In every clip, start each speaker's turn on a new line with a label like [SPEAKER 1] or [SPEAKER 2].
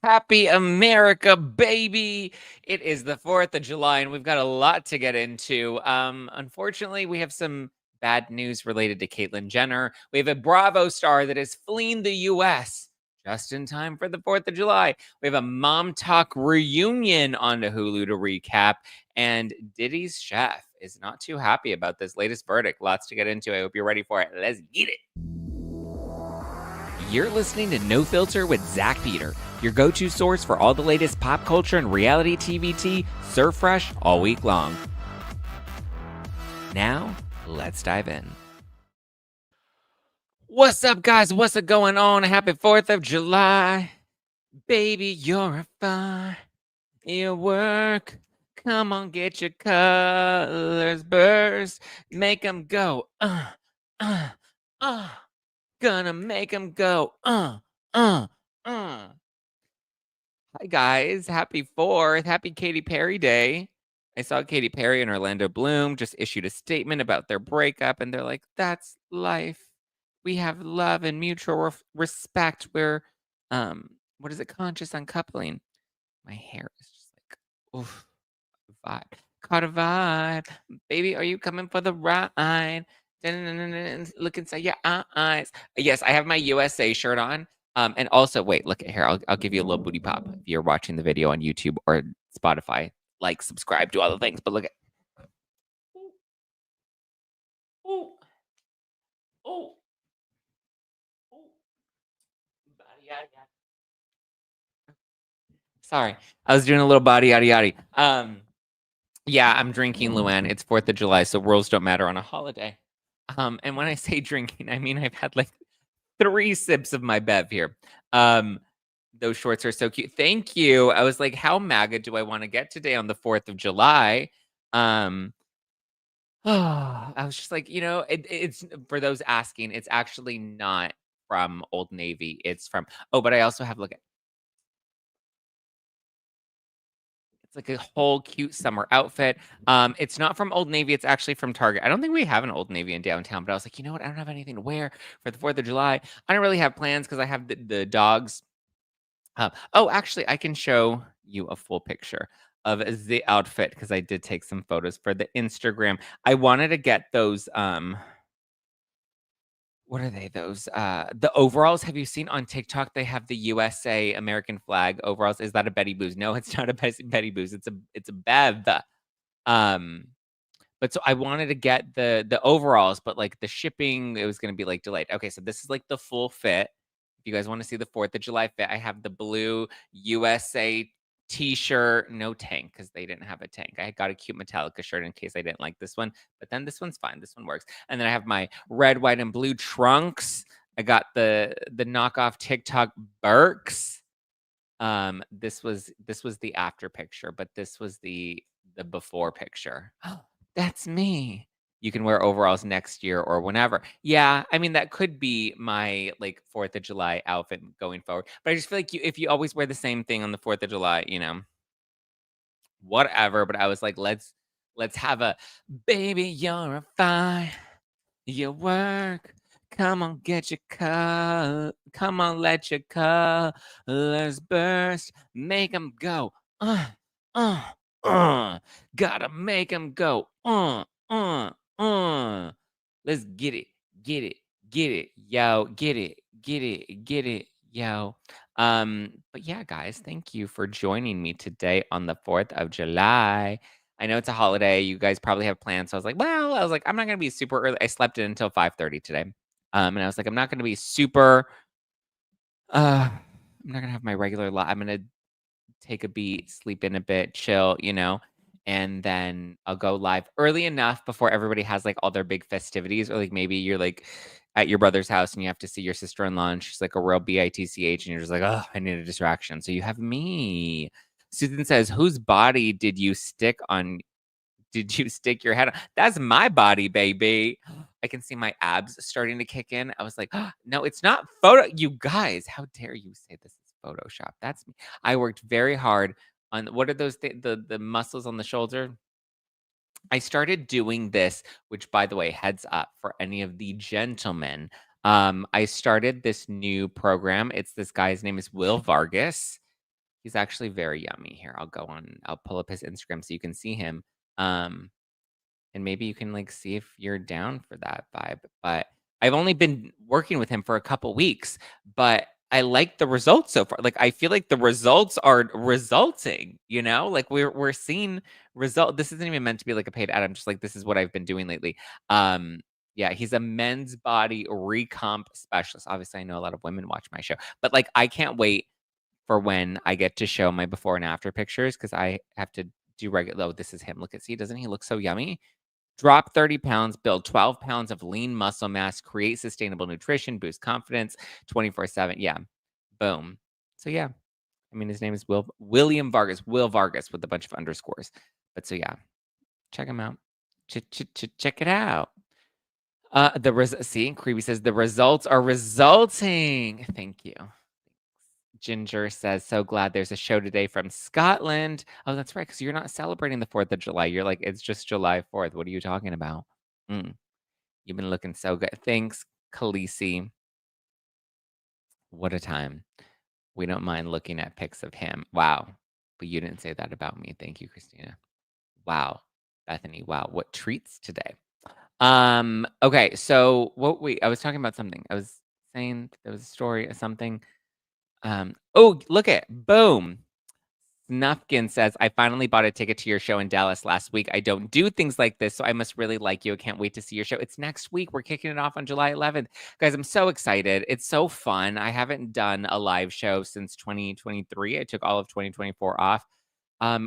[SPEAKER 1] Happy America, baby! It is the 4th of July, and we've got a lot to get into. Unfortunately, we have some bad news related to Caitlyn Jenner. We have a Bravo star that is fleeing the US just in time for the 4th of July. We have a Mom Talk reunion on the Hulu to recap, and Diddy's chef is not too happy about this latest verdict. Lots to get into. I hope you're ready for it. Let's get it. You're listening to No Filter with Zack Peter, your go-to source for all the latest pop culture and reality TV tea, served fresh all week long. Now, let's dive in. What's up, guys? What's going on? Happy 4th of July. Baby, you're a firework. Come on, get your colors burst. Make them go, Gonna make them go, Hi, guys. Happy 4th. Happy Katy Perry Day. I saw Katy Perry and Orlando Bloom just issued a statement about their breakup, and they're like, that's life. We have love and mutual respect. We're, what is it? Conscious uncoupling. My hair is just like, oof, vibe. Caught a vibe. Baby, are you coming for the ride? Look inside your eyes. Yes, I have my USA shirt on. And also, wait, look at here. I'll give you a little booty pop if you're watching the video on YouTube or Spotify. Like, subscribe, do all the things. But look at. Oh, oh, oh. Sorry, I was doing a little body yada yada. Yeah, I'm drinking Luann. It's 4th of July, so rules don't matter on a holiday. And when I say drinking, I mean I've had like 3 sips of my bev here. Those shorts are so cute. Thank you. I was like, how MAGA do I want to get today on the 4th of July? I was just like, it's for those asking, it's actually not from Old Navy. It's from, but I also have, look at, it's like a whole cute summer outfit. It's not from Old Navy. It's actually from Target. I don't think we have an Old Navy in downtown, but I was like, you know what? I don't have anything to wear for the 4th of July. I don't really have plans because I have the dogs. Actually, I can show you a full picture of the outfit because I did take some photos for the Instagram. I wanted to get those, what are they? Those, the overalls. Have you seen on TikTok, they have the USA American flag overalls? Is that a Betty Boos? No, it's not a Betty Boos. It's a Bev. Um, but so I wanted to get the overalls, but like the shipping, it was gonna be like delayed. Okay, so this is like the full fit. If you guys want to see the 4th of July fit, I have the blue USA t-shirt, no tank because they didn't have a tank. I got a cute Metallica shirt in case I didn't like this one, but then this one's fine. This one works. And then I have my red, white, and blue trunks. I got the knockoff TikTok Birks. This was the after picture, but this was the before picture. That's me. You can wear overalls next year or whenever. Yeah, I mean, that could be my, like, 4th of July outfit going forward, but I just feel like if you always wear the same thing on the 4th of July, whatever, but I was like, "Let's have a baby, you're a fire, you work. Come on, come on, let your colors burst. Make them go, uh, gotta make them go, uh. Let's get it, get it, yo, get it, yo. But yeah, guys, thank you for joining me today on the 4th of July. I know it's a holiday. You guys probably have plans. So I was like, I'm not gonna be super early. I slept in until 5:30 today. And I was like, I'm not gonna be super I'm not gonna have my regular I'm gonna take a beat, sleep in a bit, chill, and then I'll go live early enough before everybody has like all their big festivities, or like maybe you're like at your brother's house and you have to see your sister-in-law and she's like a real bitch and you're just like, oh, I need a distraction. So you have me. Susan says, whose body did you stick your head on? That's my body, baby. I can see my abs starting to kick in. I was like, oh, no, it's not photo. You guys, how dare you say this is Photoshop? That's me. I worked very hard on what are those the muscles on the shoulder? I started doing this, which by the way, heads up for any of the gentlemen. I started this new program. It's this guy's name is Will Vargas. He's actually very yummy. Here, I'll pull up his Instagram so you can see him. Um, and maybe you can, like, see if you're down for that vibe, but I've only been working with him for a couple weeks, but I like the results so far. Like, I feel like the results are resulting, you know? Like, we're seeing result this isn't even meant to be, like, a paid ad, I'm just like, this is what I've been doing lately. Um, yeah, he's a men's body recomp specialist. Obviously, I know a lot of women watch my show, but, like, I can't wait for when I get to show my before and after pictures because I have to do regular oh, this is him. Look at see, doesn't he look so yummy? Drop 30 pounds, build 12 pounds of lean muscle mass, create sustainable nutrition, boost confidence 24/7. Yeah. Boom. So yeah, I mean his name is William Vargas, Will Vargas with a bunch of underscores. But so yeah, check him out. Check it out. See, Creepy says the results are resulting. Thank you. Ginger says, "So glad there's a show today from Scotland." Oh, that's right, because 'cause you're not celebrating the 4th of July. You're like, "It's just July 4th. What are you talking about?" Mm, you've been looking so good. Thanks, Khaleesi. What a time. We don't mind looking at pics of him. Wow. But you didn't say that about me. Thank you, Christina. Wow. Bethany, wow. What treats today. Okay, so what we I was talking about something. I was saying there was a story or something. Oh, look at boom. Snufkin says, "I finally bought a ticket to your show in Dallas last week. I don't do things like this, so I must really like you. I can't wait to see your show. It's next week. We're kicking it off on July 11th. Guys, I'm so excited. It's so fun. I haven't done a live show since 2023. I took all of 2024 off.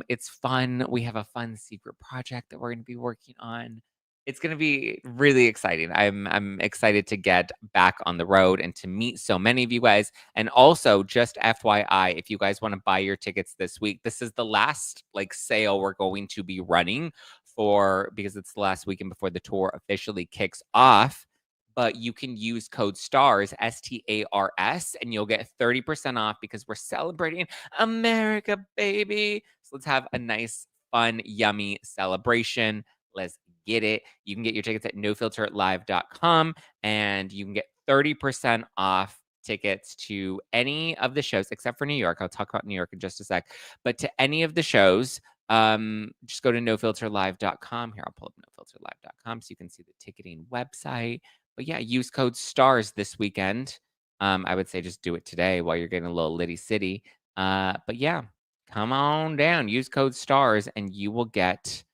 [SPEAKER 1] It's fun. We have a fun secret project that we're going to be working on. It's going to be really exciting. I'm excited to get back on the road and to meet so many of you guys. And also, just FYI, if you guys want to buy your tickets this week, this is the last like sale we're going to be running for because it's the last weekend before the tour officially kicks off. But you can use code STARS, STARS, and you'll get 30% off because we're celebrating America, baby. So let's have a nice, fun, yummy celebration. Let's get it. You can get your tickets at nofilterlive.com and you can get 30% off tickets to any of the shows except for New York. I'll talk about New York in just a sec. But to any of the shows, just go to nofilterlive.com. Here, I'll pull up nofilterlive.com so you can see the ticketing website. But yeah, use code STARS this weekend. I would say just do it today while you're getting a little litty city. But yeah, come on down. Use code STARS and you will get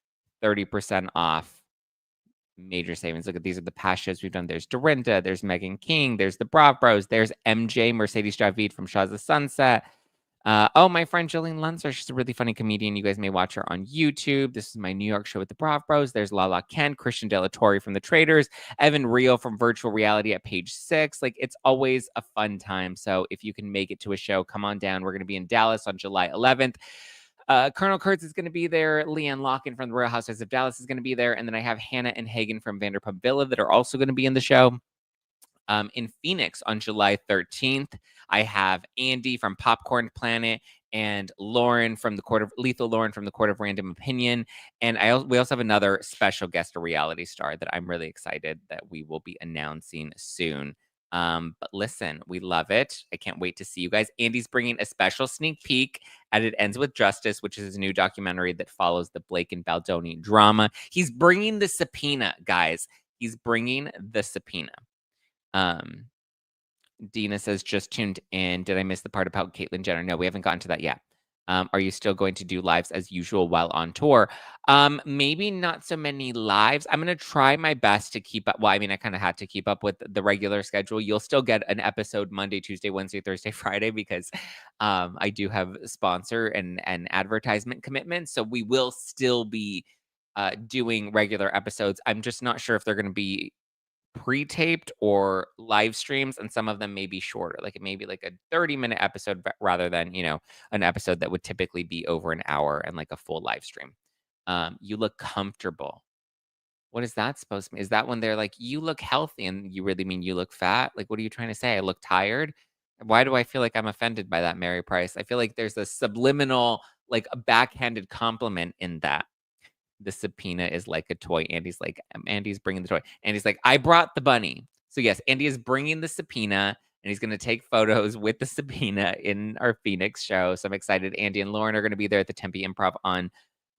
[SPEAKER 1] 30% off. Major savings. Look at these are the past shows we've done. There's Dorinda, there's Megan King, there's the Brav Bros, there's MJ Mercedes Javid from Shaw's the Sunset. Oh, my friend Jillian Lunsford, she's a really funny comedian. You guys may watch her on YouTube. This is my New York show with the Brav Bros. There's Lala Kent, Christian De La Torre from The Traders, Evan Rio from Virtual Reality at Page 6. Like, it's always a fun time. So if you can make it to a show, come on down. We're going to be in Dallas on July 11th. Colonel Kurtz is going to be there. Leanne Locken from the Royal Housewives of Dallas is going to be there. And then I have Hannah and Hagen from Vanderpump Villa that are also going to be in the show. In Phoenix on July 13th, I have Andy from Popcorn Planet and Lauren from the Court of Lethal Lauren from the Court of Random Opinion. And we also have another special guest, a reality star that I'm really excited that we will be announcing soon. But listen, we love it. I can't wait to see you guys. Andy's bringing a special sneak peek at It Ends with Justice, which is his new documentary that follows the Blake and Baldoni drama. He's bringing the subpoena, guys. He's bringing the subpoena. Dina says, just tuned in. Did I miss the part about Caitlyn Jenner? No, we haven't gotten to that yet. Are you still going to do lives as usual while on tour? Maybe not so many lives. I'm going to try my best to keep up. Well, I mean, I kind of had to keep up with the regular schedule. You'll still get an episode Monday, Tuesday, Wednesday, Thursday, Friday, because I do have sponsor and advertisement commitments. So we will still be doing regular episodes. I'm just not sure if they're going to be pre-taped or live streams, and some of them may be shorter. Like it may be like a 30-minute episode rather than, an episode that would typically be over an hour and like a full live stream. You look comfortable. What is that supposed to mean? Is that when they're like, you look healthy and you really mean you look fat? Like, what are you trying to say? I look tired? Why do I feel like I'm offended by that, Mary Price? I feel like there's a subliminal, like a backhanded compliment in that. The subpoena is like a toy. Andy's like, Andy's bringing the toy. Andy's like, I brought the bunny. So yes, Andy is bringing the subpoena, and he's gonna take photos with the subpoena in our Phoenix show. So I'm excited. Andy and Lauren are gonna be there at the Tempe Improv on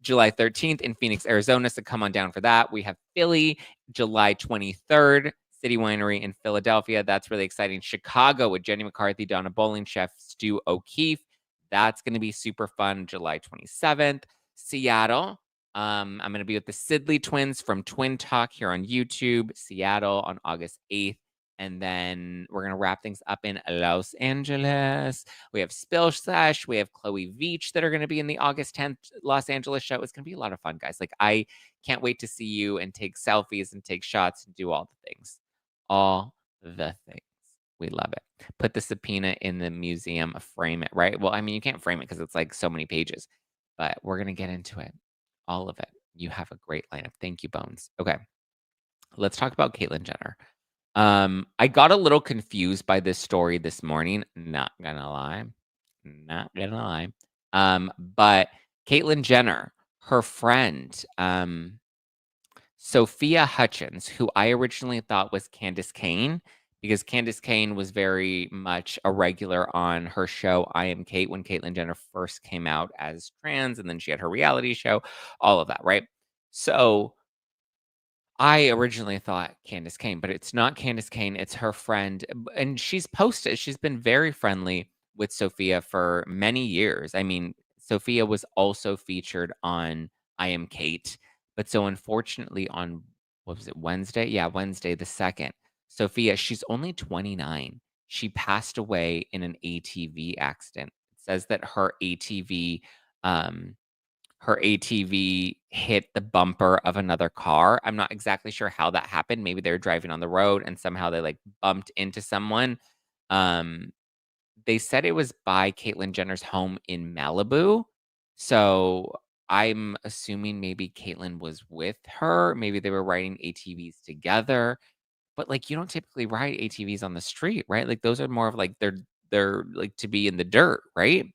[SPEAKER 1] July 13th in Phoenix, Arizona. So come on down for that. We have Philly, July 23rd, City Winery in Philadelphia. That's really exciting. Chicago with Jenny McCarthy, Donna Bowling, Chef Stu O'Keefe. That's going to be super fun. July 27th. Seattle. I'm going to be with the Sidley twins from Twin Talk here on YouTube. Seattle on August 8th. And then we're going to wrap things up in Los Angeles. We have Spill Slash. We have Chloe Veach that are going to be in the August 10th Los Angeles show. It's going to be a lot of fun, guys. Like, I can't wait to see you and take selfies and take shots and do all the things. All the things. We love it. Put the subpoena in the museum, frame it, right? Well, I mean, you can't frame it because it's like so many pages, but we're going to get into it. All of it. You have a great lineup. Thank you, Bones. Okay. Let's talk about Caitlyn Jenner. I got a little confused by this story this morning. Not gonna lie. Not gonna lie. But Caitlyn Jenner, her friend, Sophia Hutchins, who I originally thought was Candace Cain, because Candace Cain was very much a regular on her show, I Am Kate, when Caitlyn Jenner first came out as trans, and then she had her reality show, all of that, right? So I originally thought Candace Cain, but it's not Candace Cain, it's her friend, and she's been very friendly with Sophia for many years. I mean, Sophia was also featured on I Am Kate, but so unfortunately on, what was it, Wednesday? Yeah, Wednesday the 2nd. Sophia, she's only 29. She passed away in an ATV accident. It says that um her ATV hit the bumper of another car. I'm not exactly sure how that happened. Maybe they were driving on the road and somehow they like bumped into someone. Um, they said it was by Caitlyn Jenner's home in Malibu. So I'm assuming maybe Caitlyn was with her. Maybe they were riding ATVs together. But like, you don't typically ride ATVs on the street, right? Like those are more of like they're like to be in the dirt, right?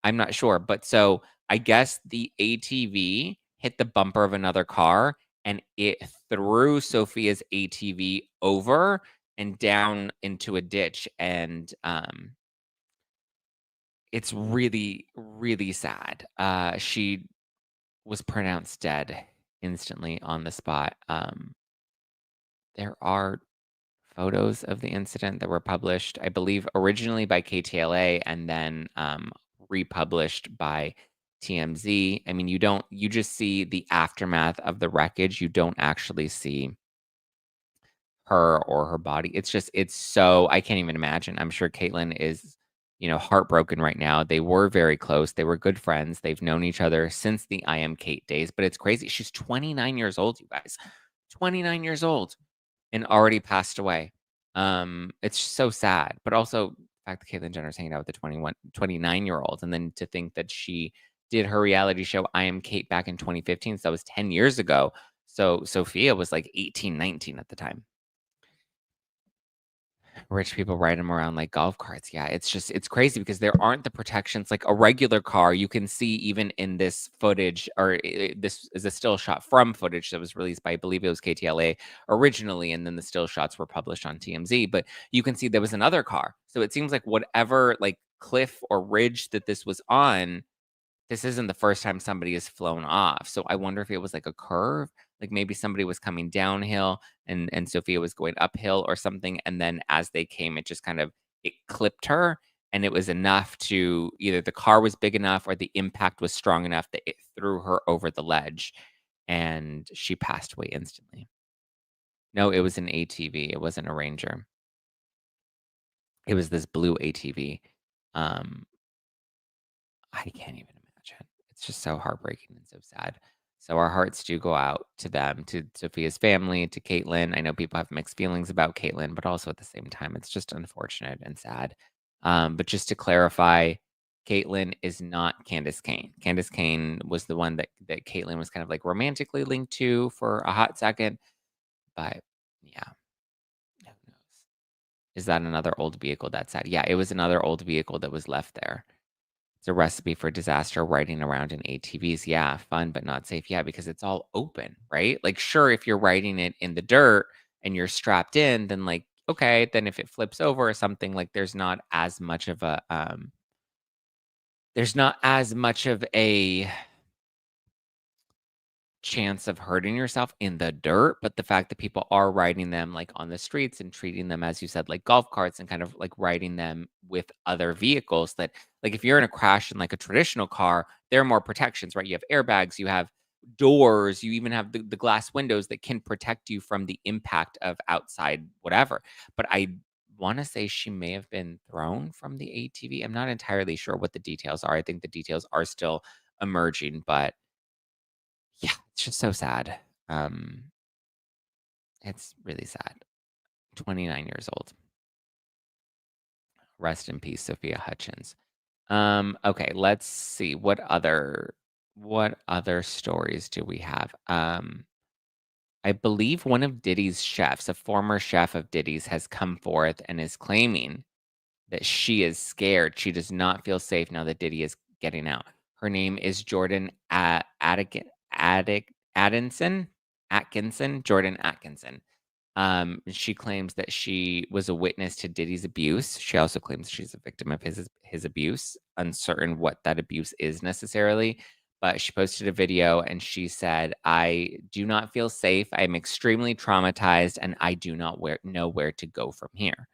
[SPEAKER 1] I'm not sure, but so I guess the ATV hit the bumper of another car and it threw Sophia's ATV over and down into a ditch, and it's really, really sad. She was pronounced dead instantly on the spot. There are photos of the incident that were published, I believe, originally by KTLA and then republished by TMZ. I mean, you just see the aftermath of the wreckage. You don't actually see her or her body. It's so, I can't even imagine. I'm sure Caitlyn is, heartbroken right now. They were very close. They were good friends. They've known each other since the I Am Kate days, but it's crazy. She's 29 years old, you guys. 29 years old and already passed away. It's so sad, but also the fact that Caitlyn Jenner's hanging out with the 29-year-old, and then to think that she did her reality show I Am Kate back in 2015, so that was 10 years ago. So Sophia was like 18, 19 at the time. Rich people ride them around like golf carts. Yeah, it's crazy because there aren't the protections like a regular car. You can see even in this footage, or this is a still shot from footage that was released by, I believe it was KTLA originally, and then the still shots were published on TMZ. But you can see there was another car. So it seems like whatever like cliff or ridge that this was on, this isn't the first time somebody has flown off. So I wonder if it was like a curve, like maybe somebody was coming downhill and Sophia was going uphill or something. And then as they came, it clipped her. And it was enough to either the car was big enough or the impact was strong enough that it threw her over the ledge and she passed away instantly. No, it was an ATV. It wasn't a Ranger. It was this blue ATV. I can't even imagine. It's just so heartbreaking and so sad. So our hearts do go out to them, to Sophia's family, to Caitlyn. I know people have mixed feelings about Caitlyn, but also at the same time, it's just unfortunate and sad. But just to clarify, Caitlyn is not Candace Cain. Candace Cain was the one that Caitlyn was kind of like romantically linked to for a hot second. But yeah, who knows? Is that another old vehicle? That's sad. Yeah, it was another old vehicle that was left there. It's a recipe for disaster, riding around in ATVs. Yeah, fun, but not safe. Yeah, because it's all open, right? Like, sure, if you're riding it in the dirt and you're strapped in, then like okay, then if it flips over or something, like, there's not as much of a chance of hurting yourself in the dirt, but the fact that people are riding them, like, on the streets and treating them, as you said, like golf carts and kind of, like, riding them with other vehicles that like, if you're in a crash in, like, a traditional car, there are more protections, right? You have airbags, you have doors, you even have the glass windows that can protect you from the impact of outside whatever, but I wanna say she may have been thrown from the ATV. I'm not entirely sure what the details are. I think the details are still emerging, but yeah, it's just so sad. Um, it's really sad. 29 years old. Rest in peace, Sophia Hutchins. Okay, let's see what other stories do we have? I believe one of Diddy's chefs, a former chef of Diddy's, has come forth and is claiming that she is scared. She does not feel safe now that Diddy is getting out. Her name is Jordan Atkinson, Jordan Atkinson. She claims that she was a witness to Diddy's abuse. She also claims she's a victim of his abuse, uncertain what that abuse is necessarily. But she posted a video and she said, "I do not feel safe. I am extremely traumatized, and I do not know where to go from here."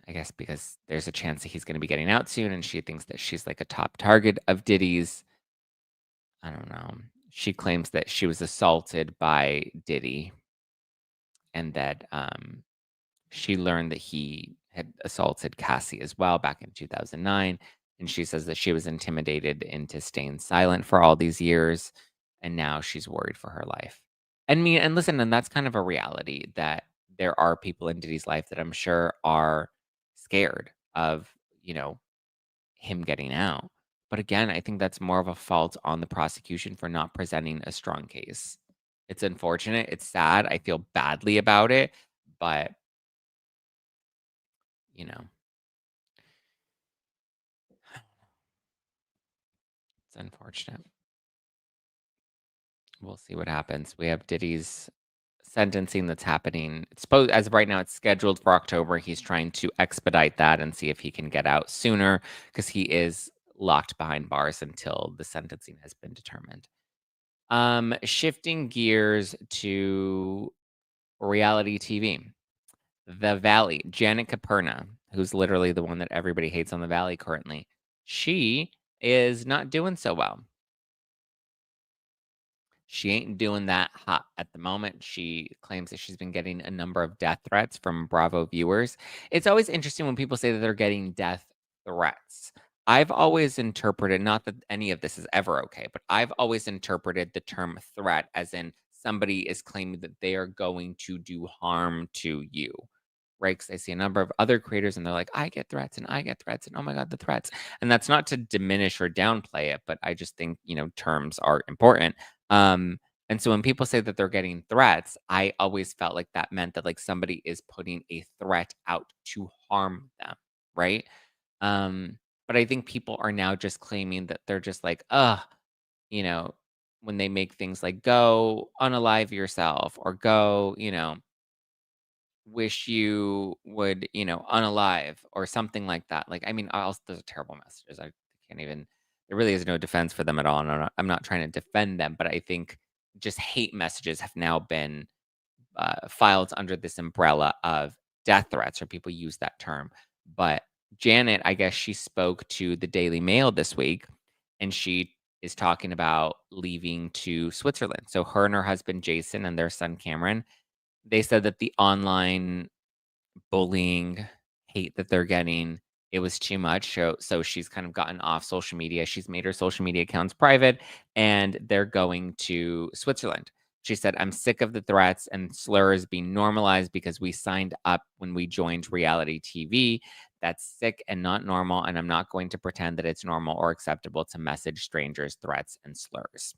[SPEAKER 1] I guess because there's a chance that he's going to be getting out soon, and she thinks that she's like a top target of Diddy's. I don't know. She claims that she was assaulted by Diddy and that she learned that he had assaulted Cassie as well back in 2009. And she says that she was intimidated into staying silent for all these years. And now she's worried for her life. And listen, and that's kind of a reality that there are people in Diddy's life that I'm sure are scared of, you know, him getting out. But again, I think that's more of a fault on the prosecution for not presenting a strong case. It's unfortunate. It's sad. I feel badly about it, but you know, it's unfortunate. We'll see what happens. We have Diddy's sentencing that's happening. It's supposed as of right now, it's scheduled for October. He's trying to expedite that and see if he can get out sooner because he is locked behind bars until the sentencing has been determined. Shifting gears to reality TV. The Valley, Janet Caperna, who's literally the one that everybody hates on The Valley currently. She is not doing so well. She ain't doing that hot at the moment. She claims that she's been getting a number of death threats from Bravo viewers. It's always interesting when people say that they're getting death threats. I've always interpreted, not that any of this is ever okay, but I've always interpreted the term threat as in somebody is claiming that they are going to do harm to you. Right? 'Cause I see a number of other creators and they're like, I get threats and I get threats and oh my God, the threats. And that's not to diminish or downplay it, but I just think, terms are important. Um, and so when people say that they're getting threats, I always felt like that meant that like somebody is putting a threat out to harm them, right? Um, but I think people are now just claiming that they're just like, you know, when they make things like go unalive yourself or go, wish you would, unalive or something like that. Like, I mean, also those are terrible messages. I can't even. There really is no defense for them at all, and I'm not trying to defend them, but I think just hate messages have now been filed under this umbrella of death threats, or people use that term. But Janet, I guess she spoke to the Daily Mail this week, and she is talking about leaving to Switzerland. So her and her husband Jason and their son Cameron, they said that the online bullying, hate that they're getting, it was too much. So she's kind of gotten off social media. She's made her social media accounts private and they're going to Switzerland. She said, I'm sick of the threats and slurs being normalized because we signed up when we joined reality TV. That's sick and not normal. And I'm not going to pretend that it's normal or acceptable to message strangers threats and slurs.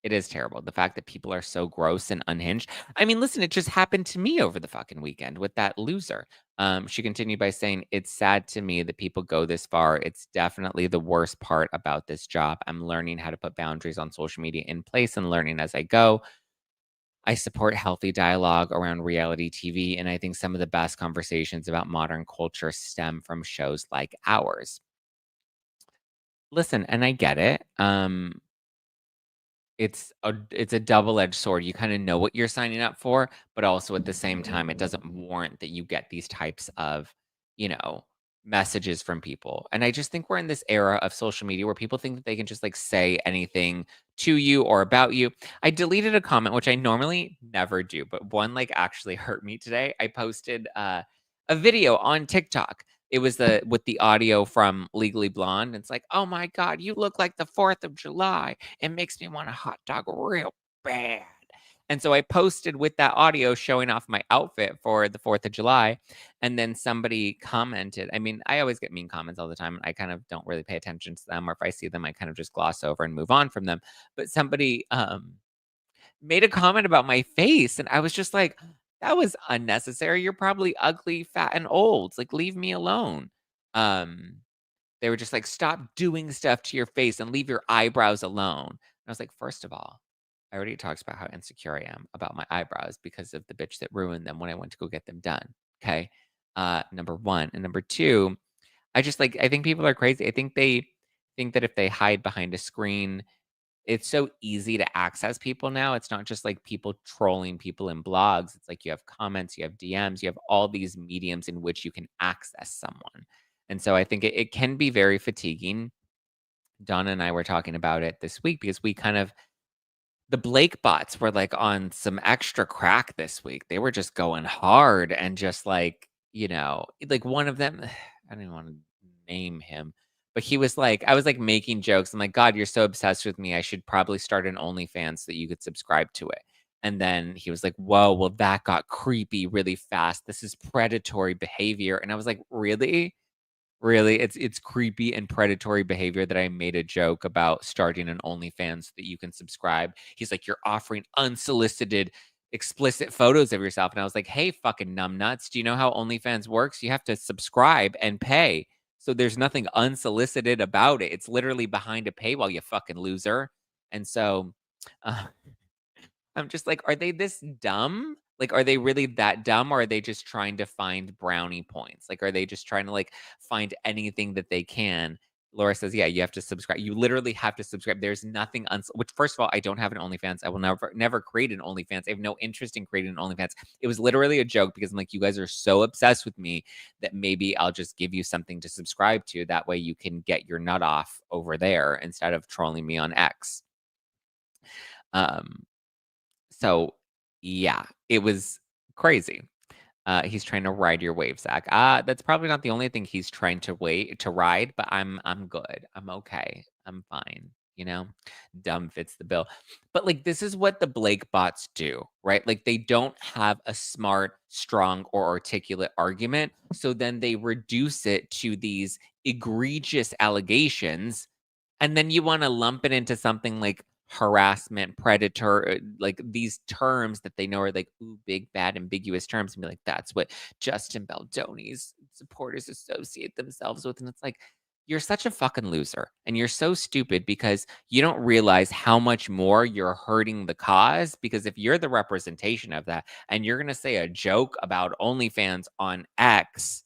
[SPEAKER 1] It is terrible. The fact that people are so gross and unhinged. I mean, listen, it just happened to me over the fucking weekend with that loser. She continued by saying, it's sad to me that people go this far. It's definitely the worst part about this job. I'm learning how to put boundaries on social media in place and learning as I go. I support healthy dialogue around reality TV, and I think some of the best conversations about modern culture stem from shows like ours. Listen, and I get it. It's a double-edged sword. You kinda know what you're signing up for, but also at the same time, it doesn't warrant that you get these types of, you know, messages from people. And I just think we're in this era of social media where people think that they can just, like, say anything to you or about you. I deleted a comment, which I normally never do, but one, like, actually hurt me today. I posted, a video on TikTok. It was the with the audio from Legally Blonde. It's like, "Oh my god, you look like the 4th of July. It makes me want a hot dog real bad." And so I posted with that audio showing off my outfit for the 4th of July, and then somebody commented. I mean, I always get mean comments all the time, and I kind of don't really pay attention to them, or if I see them, I kind of just gloss over and move on from them. But somebody, made a comment about my face, and I was just like, "That was unnecessary. You're probably ugly, fat, and old. Like, leave me alone." Um, they were just like, "Stop doing stuff to your face and leave your eyebrows alone." And I was like, "First of all, I already talked about how insecure I am about my eyebrows because of the bitch that ruined them when I went to go get them done, okay? Number 1. And number 2, I think people are crazy. I think they think that if they hide behind a screen, it's so easy to access people now. It's not just like people trolling people in blogs. It's like you have comments, you have DMs, you have all these mediums in which you can access someone. And so I think it can be very fatiguing. Donna and I were talking about it this week because we kind of the Blake bots were like on some extra crack this week. They were just going hard and just like, like one of them, I don't even want to name him, but he was like, I was like making jokes. I'm like, God, you're so obsessed with me. I should probably start an OnlyFans so that you could subscribe to it. And then he was like, whoa, well, that got creepy really fast. This is predatory behavior. And I was like, really? Really? It's creepy and predatory behavior that I made a joke about starting an OnlyFans so that you can subscribe. He's like, "You're offering unsolicited, explicit photos of yourself." And I was like, "Hey, fucking numbnuts. Do you know how OnlyFans works? You have to subscribe and pay. So there's nothing unsolicited about it. It's literally behind a paywall, you fucking loser." And so, uh I'm just like, are they this dumb? Like, are they really that dumb, or are they just trying to find brownie points? Like, are they just trying to like find anything that they can? Laura says, "Yeah, you have to subscribe. You literally have to subscribe. There's nothing which first of all, I don't have an OnlyFans. I will never create an OnlyFans. I have no interest in creating an OnlyFans. It was literally a joke because I'm like, you guys are so obsessed with me that maybe I'll just give you something to subscribe to. That way you can get your nut off over there instead of trolling me on X." Um, so, yeah, it was crazy. He's trying to ride your wave, Zach. That's probably not the only thing he's trying to ride, but I'm good. I'm okay. I'm fine, you know? Dumb fits the bill. But, like, this is what the Blake bots do, right? Like, they don't have a smart, strong, or articulate argument, so then they reduce it to these egregious allegations, and then you wanna lump it into something like harassment, predator, like these terms that they know are like, ooh, big, bad, ambiguous terms, and be like, that's what Justin Baldoni's supporters associate themselves with. And it's like, you're such a fucking loser. And you're so stupid because you don't realize how much more you're hurting the cause. Because if you're the representation of that and you're going to say a joke about OnlyFans on X,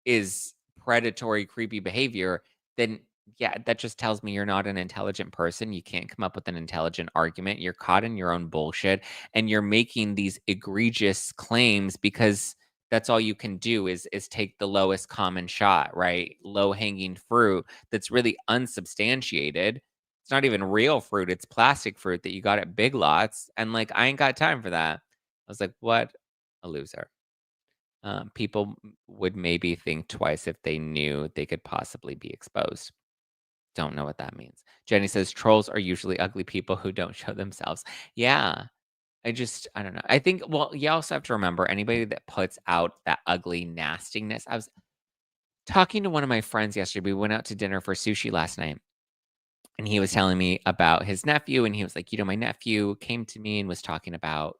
[SPEAKER 1] is predatory, creepy behavior, then yeah, that just tells me you're not an intelligent person. You can't come up with an intelligent argument. You're caught in your own bullshit and you're making these egregious claims because that's all you can do is take the lowest common shot, right? Low hanging fruit that's really unsubstantiated. It's not even real fruit. It's plastic fruit that you got at Big Lots. And like, I ain't got time for that. I was like, what a loser. People would maybe think twice if they knew they could possibly be exposed. Don't know what that means. Jenny says trolls are usually ugly people who don't show themselves. Yeah, I don't know. I think, well, you also have to remember anybody that puts out that ugly nastiness. I was talking to one of my friends yesterday. We went out to dinner for sushi last night. And he was telling me about his nephew, and he was like, my nephew came to me and was talking about,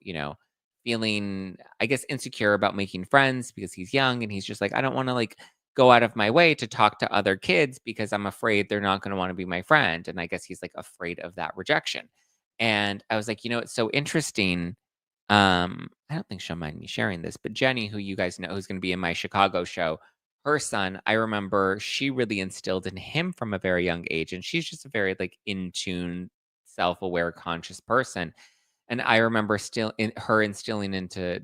[SPEAKER 1] feeling, I guess, insecure about making friends because he's young. And he's just like, I don't want to like go out of my way to talk to other kids because I'm afraid they're not going to want to be my friend. And I guess he's like afraid of that rejection. And I was like, it's so interesting. I don't think she'll mind me sharing this, but Jenny, who you guys know, who's going to be in my Chicago show, her son, I remember she really instilled in him from a very young age. And she's just a very like in tune, self aware, conscious person. And I remember still in her instilling into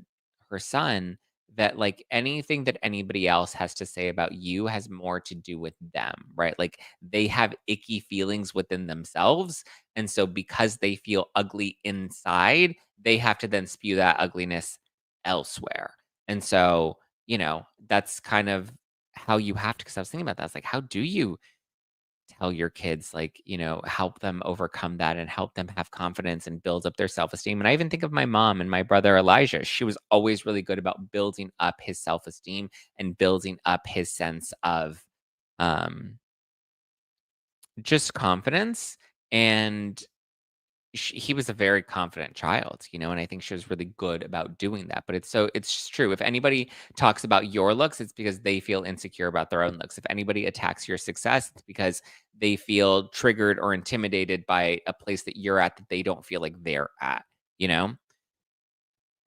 [SPEAKER 1] her son that like anything that anybody else has to say about you has more to do with them, right? Like they have icky feelings within themselves. And so because they feel ugly inside, they have to then spew that ugliness elsewhere. And so, that's kind of how you have to, because I was thinking about that. I was like, how do you tell your kids, like, help them overcome that and help them have confidence and build up their self-esteem. And I even think of my mom and my brother Elijah. She was always really good about building up his self-esteem and building up his sense of um just confidence. And he was a very confident child, and I think she was really good about doing that. But it's just true. If anybody talks about your looks, it's because they feel insecure about their own looks. If anybody attacks your success, it's because they feel triggered or intimidated by a place that you're at that they don't feel like they're at, you know?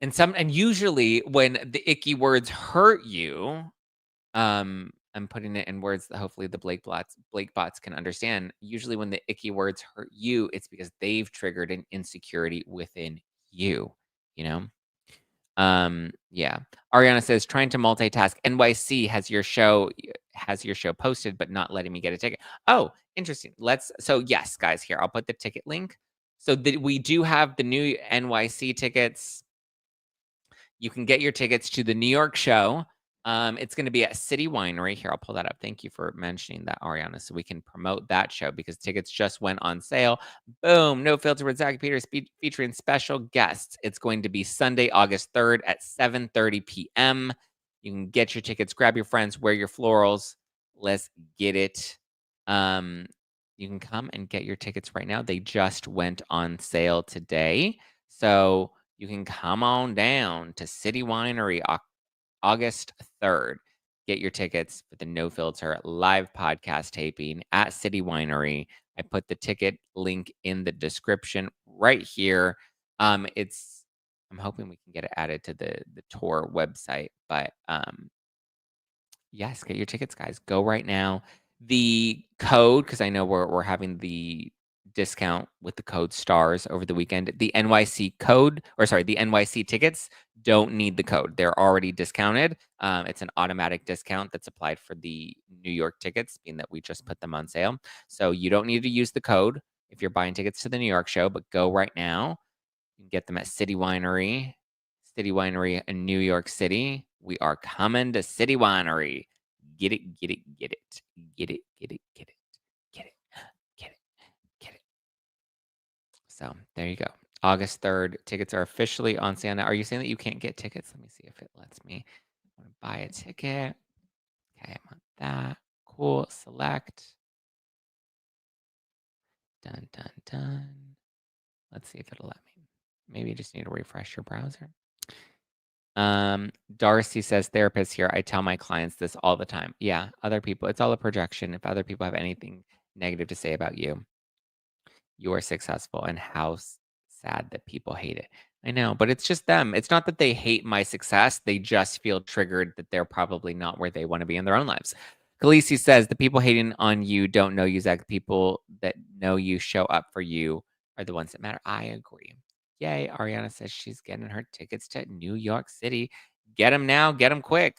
[SPEAKER 1] And usually when the icky words hurt you, I'm putting it in words that hopefully the Blake bots can understand. Usually when the icky words hurt you, it's because they've triggered an insecurity within you, you know? Yeah. Ariana says trying to multitask. NYC has your show posted, but not letting me get a ticket. Oh, interesting. So yes, guys, here, I'll put the ticket link. So we do have the new NYC tickets. You can get your tickets to the New York show. It's going to be at City Winery. Here, I'll pull that up. Thank you for mentioning that, Ariana, so we can promote that show because tickets just went on sale. Boom! No Filter with Zack Peters featuring special guests. It's going to be Sunday, August 3rd at 7:30 p.m. You can get your tickets. Grab your friends. Wear your florals. Let's get it. Um, you can come and get your tickets right now. They just went on sale today. So you can come on down to City Winery August 3rd. Get your tickets for the No Filter live podcast taping at City Winery. I put the ticket link in the description right here. It's I'm hoping we can get it added to the tour website, but yes, get your tickets, guys. Go right now. The code, because I know we're having the discount with the code STARS over the weekend. The NYC code, or sorry, the NYC tickets don't need the code. They're already discounted. It's an automatic discount that's applied for the New York tickets, being that we just put them on sale. So you don't need to use the code if you're buying tickets to the New York show, but go right now. You can get them at City Winery in New York City. We are coming to City Winery. Get it, get it, get it. Get it, get it, get it. Get it, get it, get it. So there you go. August 3rd. Tickets are officially on sale now. Are you saying that you can't get tickets? Let me see if it lets me. I want to buy a ticket. Okay, I want that. Cool. Select. Done, done, done. Let's see if it'll let me. Maybe you just need to refresh your browser. Darcy says, therapist here. I tell my clients this all the time. Yeah, other people, it's all a projection. If other people have anything negative to say about you, you are successful, and how sad that people hate it. I know, but it's just them. It's not that they hate my success. They just feel triggered that they're probably not where they want to be in their own lives. Khaleesi says, the people hating on you don't know you, Zach. People that know you show up for you are the ones that matter. I agree. Yay. Ariana says she's getting her tickets to New York City. Get them now. Get them quick.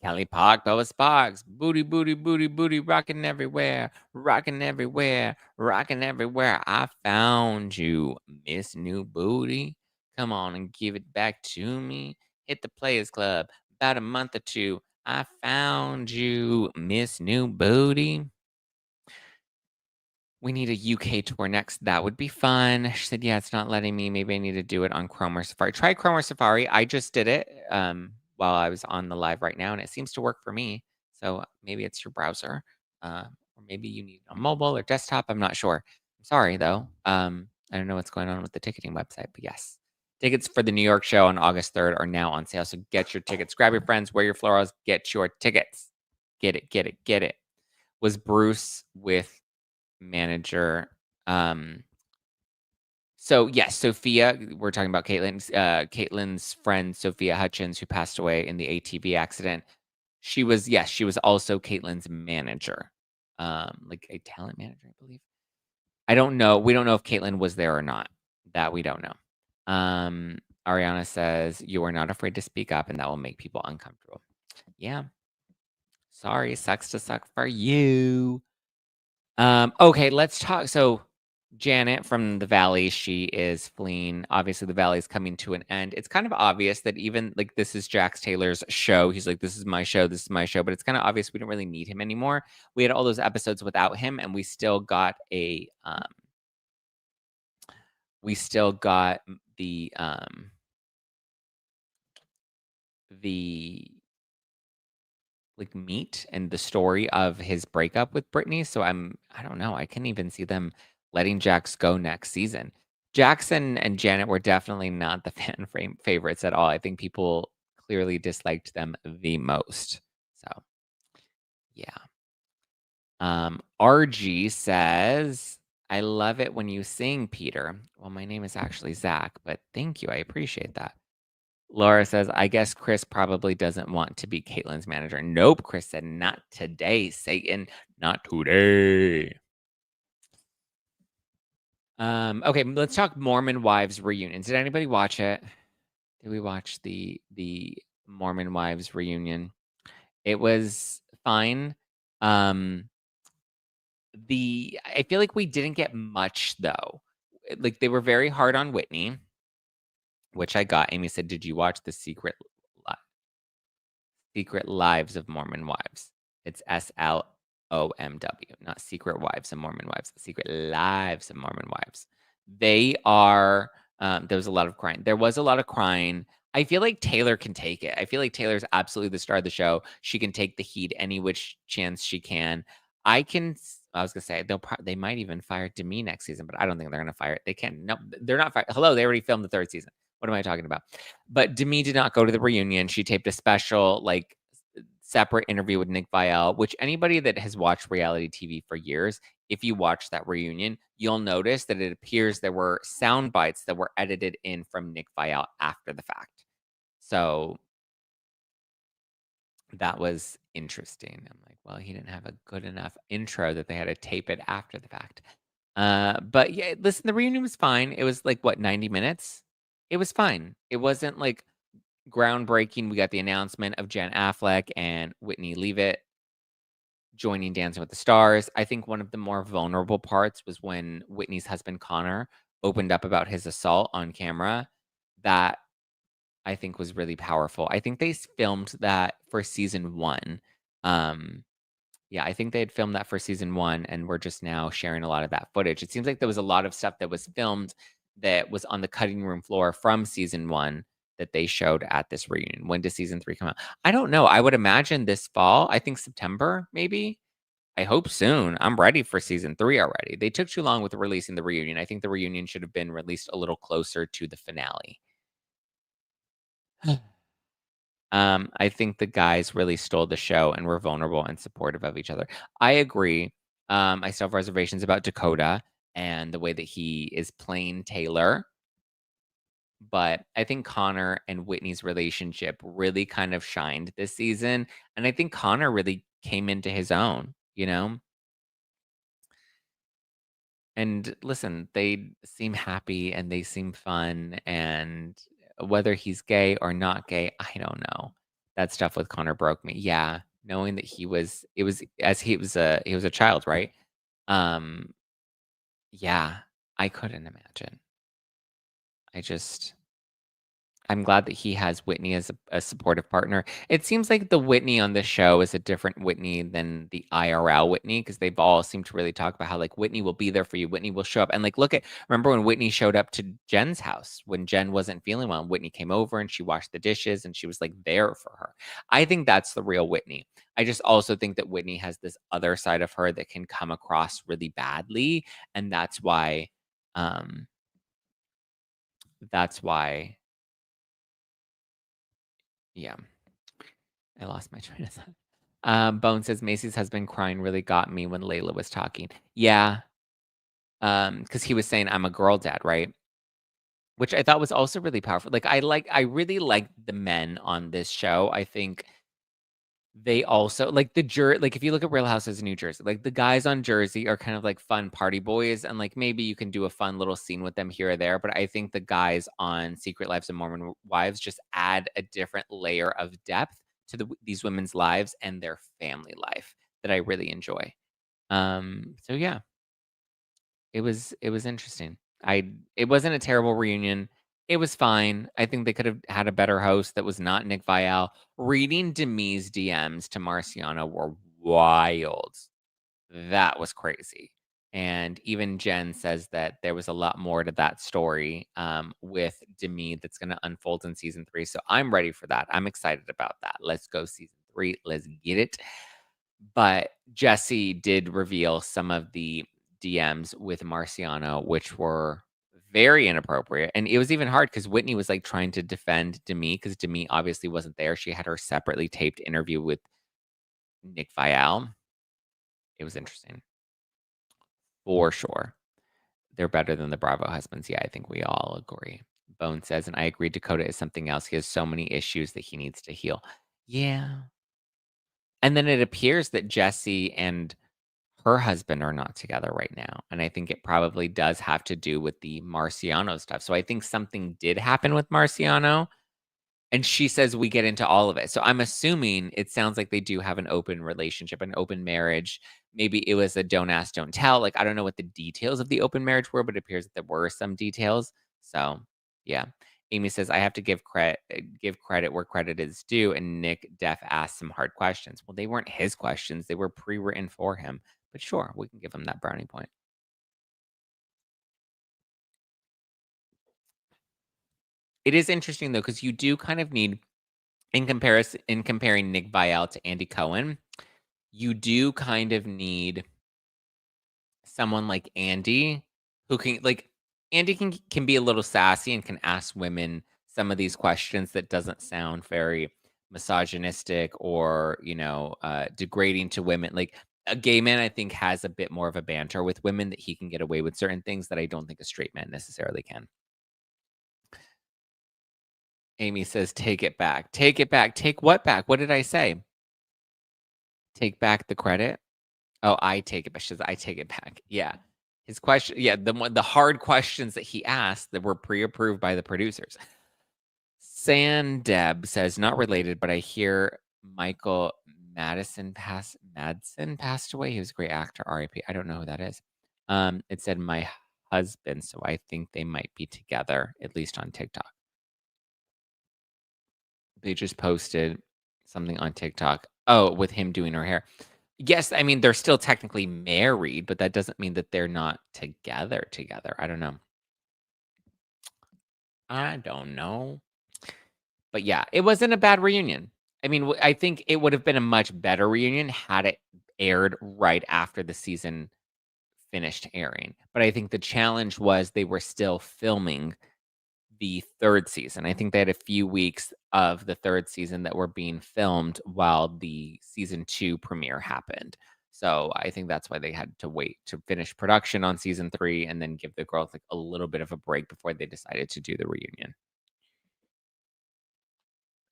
[SPEAKER 1] Kelly Park, Bella Sparks, booty, booty, booty, booty, rocking everywhere, rocking everywhere, rocking everywhere. I found you, Miss New Booty. Come on and give it back to me. Hit the Players Club. About a month or two. I found you, Miss New Booty. We need a UK tour next. That would be fun. She said, yeah, it's not letting me. Maybe I need to do it on Chrome or Safari. Try Chrome or Safari. I just did it while I was on the live right now, and it seems to work for me. So maybe it's your browser, or maybe you need it on mobile or desktop. I'm not sure. I'm sorry, though. I don't know what's going on with the ticketing website, but yes. Tickets for the New York show on August 3rd are now on sale. So get your tickets. Grab your friends, wear your florals, get your tickets. Get it, get it, get it. Was Bruce with manager. So, yes, Sophia, we're talking about Caitlyn's friend, Sophia Hutchins, who passed away in the ATV accident. She was also Caitlyn's manager, like a talent manager, I believe. I don't know. We don't know if Caitlyn was there or not. That we don't know. Um, Ariana says, "You are not afraid to speak up, and that will make people uncomfortable." Yeah. Sorry, sucks to suck for you. Okay, let's talk. So, Janet from the Valley, she is fleeing. Obviously, the Valley is coming to an end. It's kind of obvious that even like this is Jax Taylor's show. He's like, this is my show. This is my show. But it's kind of obvious we don't really need him anymore. We had all those episodes without him, and we still got the like meat and the story of his breakup with Brittany. So I don't know. I can even see them letting Jax go next season. Jackson and Janet were definitely not the favorites at all. I think people clearly disliked them the most. So yeah. RG says, I love it when you sing, Peter. Well, my name is actually Zack, but thank you. I appreciate that. Laura says, I guess Chris probably doesn't want to be Caitlyn's manager. Nope, Chris said, not today, Satan. Not today. Okay, let's talk Mormon Wives reunion. Did anybody watch it? Did we watch the Mormon Wives reunion? It was fine. I feel like we didn't get much though. Like they were very hard on Whitney, which I got. Amy said, "Did you watch the Secret Lives of Mormon Wives?" It's SLOMW, not Secret Wives of Mormon Wives. Secret Lives of Mormon Wives. They are. There was a lot of crying. There was a lot of crying. I feel like Taylor can take it. I feel like Taylor's absolutely the star of the show. She can take the heat any which chance she can. I was gonna say they might even fire Demi next season, but I don't think they're gonna fire it. They can't. No, they're not fired. Hello, they already filmed the third season. What am I talking about? But Demi did not go to the reunion. She taped a special, like, separate interview with Nick Viall, which anybody that has watched reality TV for years, if you watch that reunion, you'll notice that it appears there were sound bites that were edited in from Nick Viall after the fact. So that was interesting. I'm like, well, he didn't have a good enough intro that they had to tape it after the fact. But yeah, listen, the reunion was fine. It was like what, 90 minutes? It was fine. It wasn't like groundbreaking. We got the announcement of Jen Affleck and Whitney Leavitt joining Dancing with the Stars. I think one of the more vulnerable parts was when Whitney's husband Connor opened up about his assault on camera. That I think was really powerful. I think they filmed that for season 1. Yeah, I think they had filmed that for season 1, and we're just now sharing a lot of that footage. It seems like there was a lot of stuff that was filmed that was on the cutting room floor from season 1 that they showed at this reunion. When does season 3 come out? I don't know. I would imagine this fall. I think September, maybe. I hope soon. I'm ready for season 3 already. They took too long with releasing the reunion. I think the reunion should have been released a little closer to the finale. I think the guys really stole the show and were vulnerable and supportive of each other. I agree. I still have reservations about Dakota and the way that he is playing Taylor. But I think Connor and Whitney's relationship really kind of shined this season. And I think Connor really came into his own, you know? And listen, they seem happy and they seem fun, and whether he's gay or not gay, I don't know. That stuff with Connor broke me. Yeah, knowing that it was as he was a child, right? Um, yeah, I couldn't imagine. I just I'm glad that he has Whitney as a supportive partner. It seems like the Whitney on the show is a different Whitney than the IRL Whitney because they've all seemed to really talk about how like Whitney will be there for you. Whitney will show up. And like, remember when Whitney showed up to Jen's house when Jen wasn't feeling well? And Whitney came over and she washed the dishes and she was like there for her. I think that's the real Whitney. I just also think that Whitney has this other side of her that can come across really badly. And um, that's why, yeah. I lost my train of thought. Bone says Macy's husband crying really got me when Layla was talking. Yeah, because he was saying I'm a girl dad, right? which I thought was also really powerful. I really like the men on this show. I think they also like like if you look at Real Houses of New Jersey, like the guys on Jersey are kind of like fun party boys, and like maybe you can do a fun little scene with them here or there. But I think the guys on Secret Lives of Mormon Wives just add a different layer of depth to these women's lives and their family life that I really enjoy. So yeah, it was interesting. It wasn't a terrible reunion. It was fine. I think they could have had a better host that was not Nick Viall. Reading Demi's DMs to Marciano were wild. That was crazy. And even Jen says that there was a lot more to that story with Demi that's going to unfold in season 3. So I'm ready for that. I'm excited about that. Let's go season 3. Let's get it. But Jesse did reveal some of the DMs with Marciano, which were very inappropriate. And it was even hard because Whitney was like trying to defend Demi because Demi obviously wasn't there. She had her separately taped interview with Nick Viall. It was interesting for sure. They're better than the Bravo husbands. Yeah, I think we all agree. Bone says, and I agree, Dakota is something else. He has so many issues that he needs to heal. Yeah. And then it appears that Jesse and her husband are not together right now, and I think it probably does have to do with the Marciano stuff. So I think something did happen with Marciano, and she says we get into all of it. So I'm assuming it sounds like they do have an open relationship, an open marriage. Maybe it was a don't ask, don't tell. Like I don't know what the details of the open marriage were, but it appears that there were some details. So yeah. Amy says I have to give credit where credit is due, and Nick Def asked some hard questions. Well, they weren't his questions; they were pre-written for him. But sure, we can give him that brownie point. It is interesting though, because you do kind of need in comparing Nick Viall to Andy Cohen, you do kind of need someone like Andy who can like Andy can be a little sassy and can ask women some of these questions that doesn't sound very misogynistic or, degrading to women. Like a gay man, I think, has a bit more of a banter with women that he can get away with certain things that I don't think a straight man necessarily can. Amy says, take it back. Take it back. Take what back? What did I say? Take back the credit? Oh, I take it back. She says, I take it back. Yeah. His question, yeah, the hard questions that he asked that were pre-approved by the producers. Sandeb says, not related, but I hear Michael Madsen passed away. He was a great actor, RIP. I don't know who that is. It said my husband, so I think they might be together, at least on TikTok. They just posted something on TikTok. Oh, with him doing her hair. Yes, I mean, they're still technically married, but that doesn't mean that they're not together. I don't know. I don't know. But yeah, it wasn't a bad reunion. I mean, I think it would have been a much better reunion had it aired right after the season finished airing. But I think the challenge was they were still filming the 3rd season. I think they had a few weeks of the 3rd season that were being filmed while the season 2 premiere happened. So, I think that's why they had to wait to finish production on season 3 and then give the girls, like, a little bit of a break before they decided to do the reunion.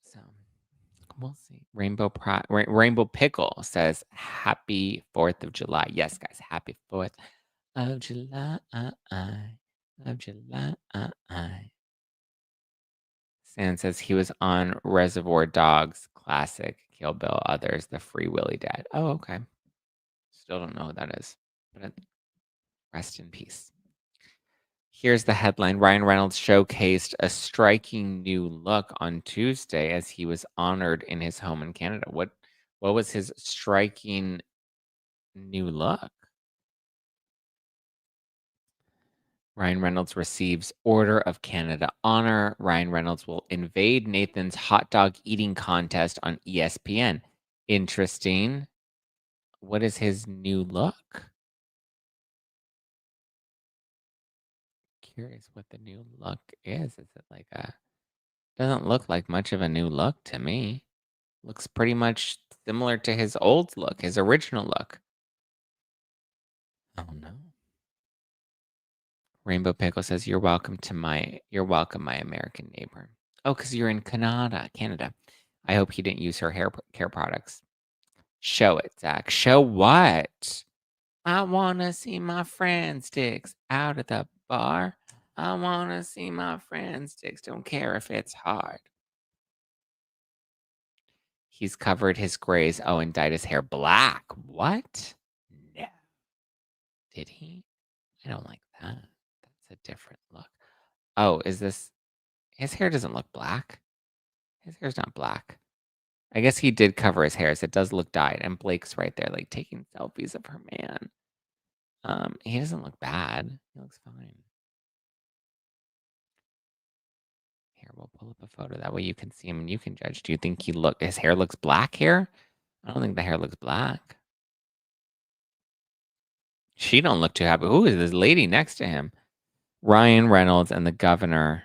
[SPEAKER 1] So, we'll see. Rainbow Pickle says, "Happy 4th of July." Yes, guys, happy 4th of July, of July. Stan says he was on Reservoir Dogs, classic, Kill Bill, others, the Free Willy Dad. Oh, okay. Still don't know who that is, but rest in peace. Here's the headline. Ryan Reynolds showcased a striking new look on Tuesday as he was honored in his home in Canada. What was his striking new look? Ryan Reynolds receives Order of Canada honor. Ryan Reynolds will invade Nathan's hot dog eating contest on ESPN. Interesting. What is his new look? Curious what the new look is. Is it like a doesn't look like much of a new look to me. Looks pretty much similar to his old look, his original look. Oh no. Rainbow Pickle says, you're welcome, my American neighbor. Oh, because you're in Canada. I hope he didn't use her hair care products. Show it, Zach. Show what? I want to see my friend's dicks out at the bar. I want to see my friend's dicks. Don't care if it's hard. He's covered his grays. Oh, and dyed his hair black. What? No. Did he? I don't like that. That's a different look. Oh, is this... His hair doesn't look black. His hair's not black. I guess he did cover his hairs. It does look dyed. And Blake's right there, like, taking selfies of her man. He doesn't look bad. He looks fine. Here, we'll pull up a photo. That way you can see him and you can judge. Do you think his hair looks black here? I don't think the hair looks black. She don't look too happy. Who is this lady next to him? Ryan Reynolds and the Governor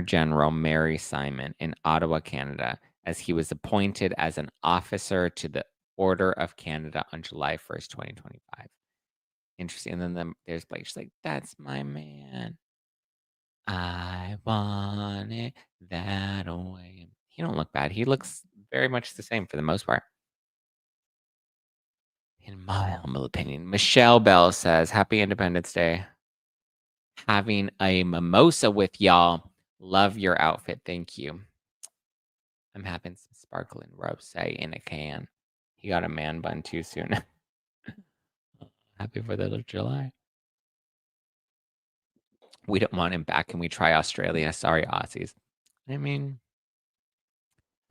[SPEAKER 1] General Mary Simon in Ottawa, Canada, as he was appointed as an officer to the Order of Canada on July 1st, 2025. Interesting. And then there's Blake. She's like, that's my man. I want it that way. He don't look bad. He looks very much the same for the most part. In my humble opinion. Michelle Bell says, Happy Independence Day. Having a mimosa with y'all. Love your outfit. Thank you. I'm having some sparkling rosé in a can. He got a man bun too soon. Happy 4th of July. We don't want him back. Can we try Australia? Sorry, Aussies. I mean,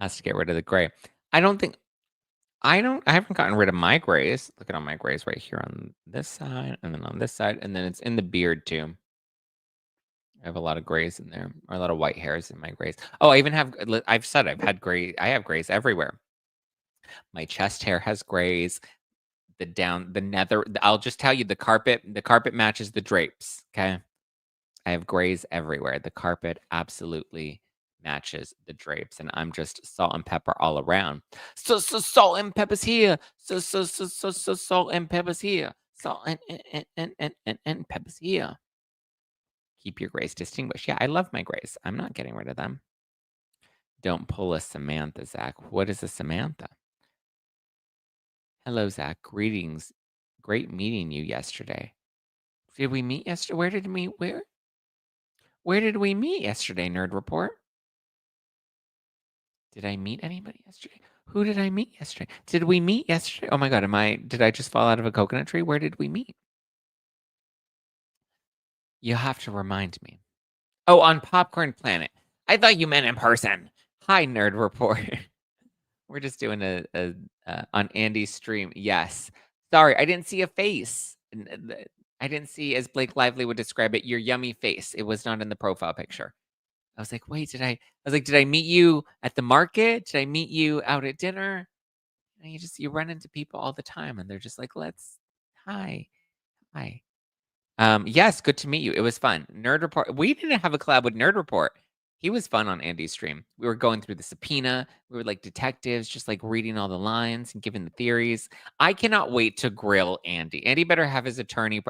[SPEAKER 1] has to get rid of the gray. I haven't gotten rid of my grays. Look at all my grays right here on this side, and then on this side, and then it's in the beard too. I have a lot of grays in there, or a lot of white hairs in my grays. Oh, I even have, I've had gray. I have grays everywhere. My chest hair has grays. I'll just tell you, the carpet matches the drapes. Okay. I have grays everywhere. The carpet absolutely matches the drapes, and I'm just salt and pepper all around. So salt and pepper's here. So salt and pepper's here. Salt and pepper's here. Keep your grays distinguished. Yeah, I love my grays. I'm not getting rid of them. Don't pull a Samantha, Zach. What is a Samantha? Hello, Zach. Greetings. Great meeting you yesterday. Did we meet yesterday? Where did we meet yesterday, Nerd Report? Did I meet anybody yesterday? Who did I meet yesterday? Did we meet yesterday? Oh my God, did I just fall out of a coconut tree? Where did we meet? You have to remind me. Oh, on Popcorn Planet. I thought you meant in person. Hi, Nerd Report. We're just doing a on Andy's stream. Yes. Sorry, I didn't see a face. I didn't see, as Blake Lively would describe it, your yummy face. It was not in the profile picture. I was like, wait, did I meet you at the market? Did I meet you out at dinner? And you run into people all the time, and they're just like, hi. Yes, good to meet you. It was fun. Nerd Report. We didn't have a collab with Nerd Report. He was fun on Andy's stream. We were going through the subpoena. We were like detectives, just like reading all the lines and giving the theories. I cannot wait to grill Andy. Andy better have his attorney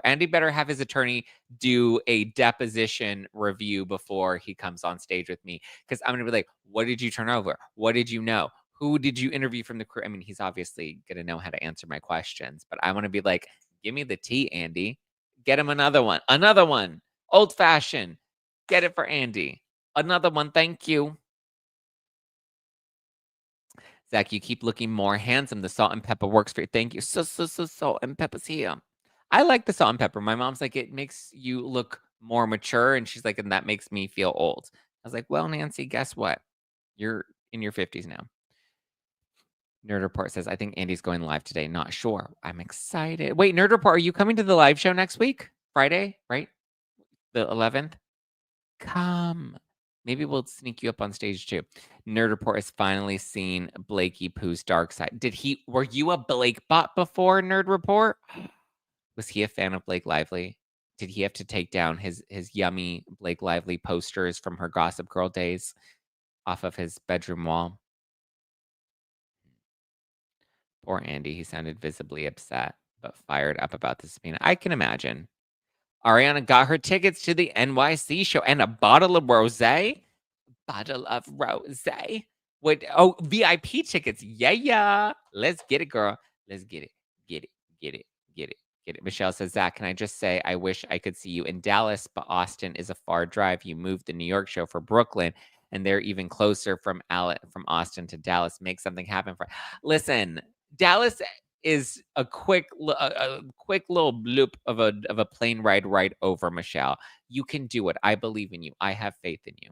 [SPEAKER 1] do a deposition review before he comes on stage with me. Because I'm gonna be like, what did you turn over? What did you know? Who did you interview from the crew? I mean, he's obviously gonna know how to answer my questions, but I want to be like, give me the tea, Andy. Get him another one. Another one. Old fashioned. Get it for Andy. Another one. Thank you. Zach, you keep looking more handsome. The salt and pepper works for you. Thank you. So salt and pepper's here. I like the salt and pepper. My mom's like, it makes you look more mature. And she's like, and that makes me feel old. I was like, well, Nancy, guess what? You're in your 50s now. Nerd Report says, I think Andy's going live today. Not sure. I'm excited. Wait, Nerd Report, are you coming to the live show next week? Friday, right? The 11th? Come. Maybe we'll sneak you up on stage too. Nerd Report has finally seen Blakey Pooh's dark side. Were you a Blake bot before, Nerd Report? Was he a fan of Blake Lively? Did he have to take down his yummy Blake Lively posters from her Gossip Girl days off of his bedroom wall? Poor Andy. He sounded visibly upset, but fired up about the subpoena. I can imagine. Ariana got her tickets to the NYC show and a bottle of rosé. Bottle of rosé. What? Oh, VIP tickets. Yeah, yeah. Let's get it, girl. Let's get it. Get it. Get it. Get it. Get it. Michelle says, Zach, can I just say I wish I could see you in Dallas, but Austin is a far drive. You moved the New York show for Brooklyn, and they're even closer from Austin to Dallas. Make something happen for. Listen, Dallas is a quick little bloop of a plane ride right over, Michelle. You can do it. I believe in you. I have faith in you.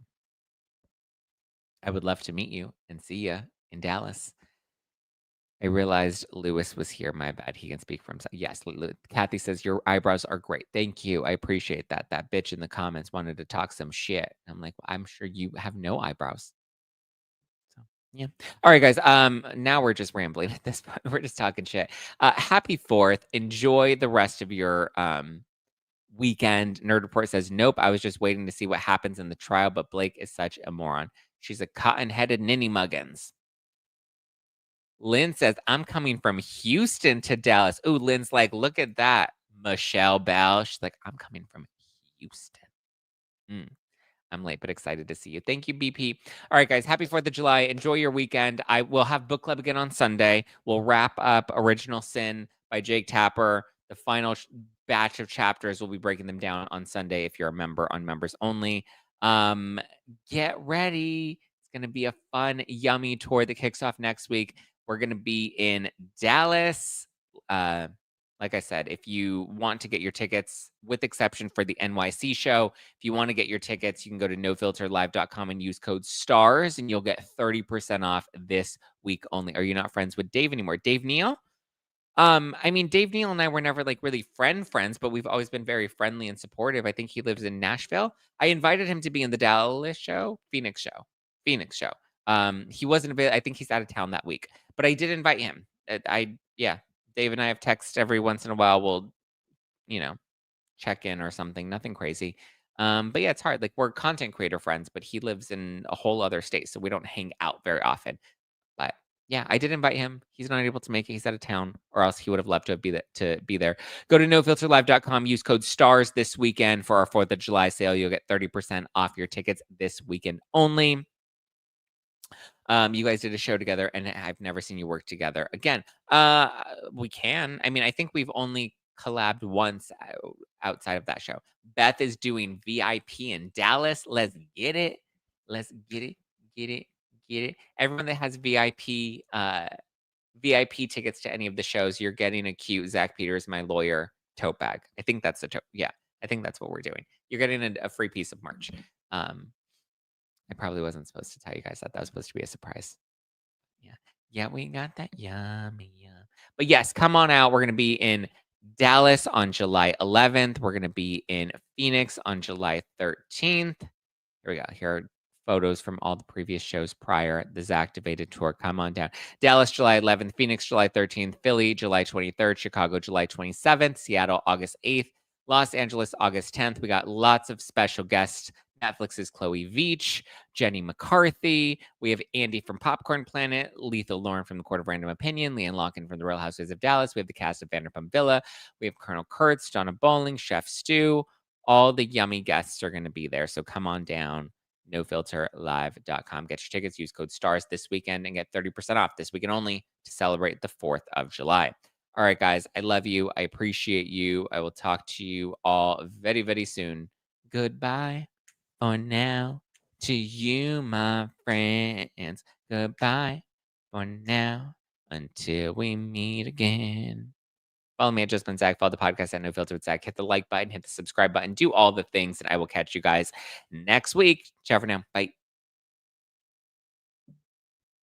[SPEAKER 1] I would love to meet you and see you in Dallas. I realized Lewis was here. My bad. He can speak for himself. Yes, Kathy says your eyebrows are great. Thank you. I appreciate that. That bitch in the comments wanted to talk some shit. I'm like, well, I'm sure you have no eyebrows. So yeah. All right, guys. Now we're just rambling at this point. We're just talking shit. Happy 4th. Enjoy the rest of your weekend. Nerd Report says, nope. I was just waiting to see what happens in the trial, but Blake is such a moron. She's a cotton-headed ninny muggins. Lynn says, I'm coming from Houston to Dallas. Ooh, Lynn's like, look at that, Michelle Bell. She's like, I'm coming from Houston. I'm late, but excited to see you. Thank you, BP. All right, guys. Happy 4th of July. Enjoy your weekend. I will have book club again on Sunday. We'll wrap up Original Sin by Jake Tapper. The final batch of chapters, we'll be breaking them down on Sunday if you're a member on members only. Get ready. It's going to be a fun, yummy tour that kicks off next week. We're going to be in Dallas. Like I said, if you want to get your tickets, with exception for the NYC show, if you want to get your tickets, you can go to nofilterlive.com and use code STARS, and you'll get 30% off this week only. Are you not friends with Dave anymore? Dave Neal? I mean, Dave Neal and I were never like really friends, but we've always been very friendly and supportive. I think he lives in Nashville. I invited him to be in the Dallas show, Phoenix show. He wasn't available. I think he's out of town that week, but I did invite him. Yeah, Dave and I have text every once in a while. We'll, check in or something. Nothing crazy. But yeah, it's hard. Like we're content creator friends, but he lives in a whole other state, so we don't hang out very often. But yeah, I did invite him. He's not able to make it. He's out of town, or else he would have loved to be there. Go to nofilterlive.com. Use code STARS this weekend for our 4th of July sale. You'll get 30% off your tickets this weekend only. You guys did a show together, and I've never seen you work together again. We can. I mean, I think we've only collabed once outside of that show. Beth is doing VIP in Dallas. Let's get it. Let's get it. Get it. Get it. Everyone that has VIP tickets to any of the shows, you're getting a cute Zach Peters, my lawyer tote bag. I think that's the tote. Yeah, I think that's what we're doing. You're getting a free piece of merch. I probably wasn't supposed to tell you guys that. That was supposed to be a surprise. Yeah. Yeah, we got that. Yummy, yum. But yes, come on out. We're going to be in Dallas on July 11th. We're going to be in Phoenix on July 13th. Here we go. Here are photos from all the previous shows prior. The Zactivated tour. Come on down. Dallas, July 11th. Phoenix, July 13th. Philly, July 23rd. Chicago, July 27th. Seattle, August 8th. Los Angeles, August 10th. We got lots of special guests. Netflix's Chloe Veach, Jenny McCarthy. We have Andy from Popcorn Planet, Lethal Lauren from the Court of Random Opinion, Leanne Locken from the Real Housewives of Dallas. We have the cast of Vanderpump Villa. We have Colonel Kurtz, Donna Bowling, Chef Stu. All the yummy guests are going to be there. So come on down, nofilterlive.com. Get your tickets. Use code STARS this weekend and get 30% off this weekend only to celebrate the 4th of July. All right, guys. I love you. I appreciate you. I will talk to you all very, very soon. Goodbye. For now, to you, my friends, goodbye for now until we meet again. Follow me at Just Been Zach. Follow the podcast at No Filter with Zach. Hit the like button, hit the subscribe button, do all the things, and I will catch you guys next week. Ciao for now. Bye.